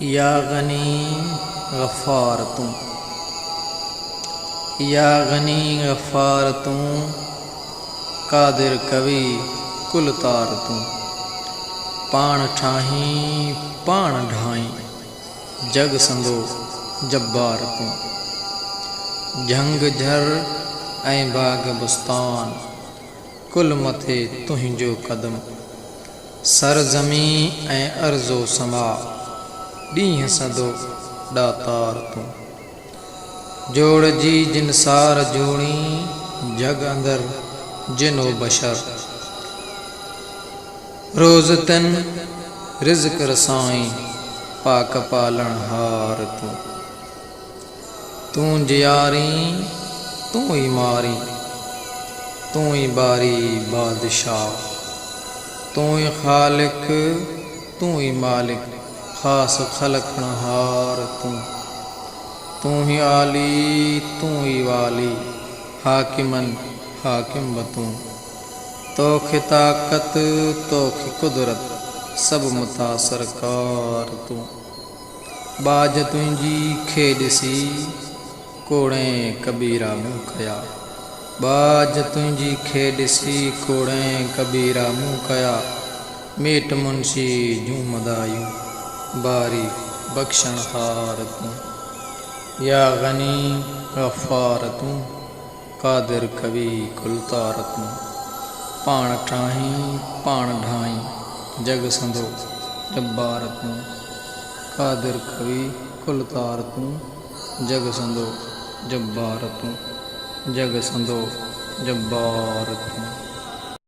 या गनी गफ़ार तू, या गनी गफ़ार तू, कादिर कवि कुल तार तू। पाण ठाही पाण ढाई, जग संदो जब्बार तू। झंग झर ऐं बाग बुस्तान, कुल मथे तुंहिंजो कदम। सरज़मी ऐं अर्ज़ो समा, ॾींहं सदो ॾातार तूं। जोड़ जी जिन सार जोड़ी, जग अंदर जिनो बशर। रोज़ तन रिज़्क़ रसाई, पाक पालण हार तूं। तूं जियारी तूं ही मारी, तूं ही बारी बादशाह। तूं ही खालिक तूं ही मालिक, ख़ास ख़लक़नहार तूं। तूं ही आली तूं ही वाली, हाकिमन हाकिम ब तूं। तोखे ताक़त तोखे कुदरत, सब मता सरकार तूं। बाज तुंहिंजी खे ॾिसी, कोड़ें कबीरा मूं कया। बाज तुंहिंजी खे ॾिसी, कोड़ें कबीरा मूं कया। मेट मुंशी जूं मदायूं, बारी बख़्शणहार तूं। या गनी गफ़ार तूं, कादिर कवि कुल तार तूं। पाण ठाही पाण ढाई, जग संदो जब्बार तूं। कादिर कवि कुल तार तूं, जग संदो जब्बार तूं। जग संदो जब्बार तूं।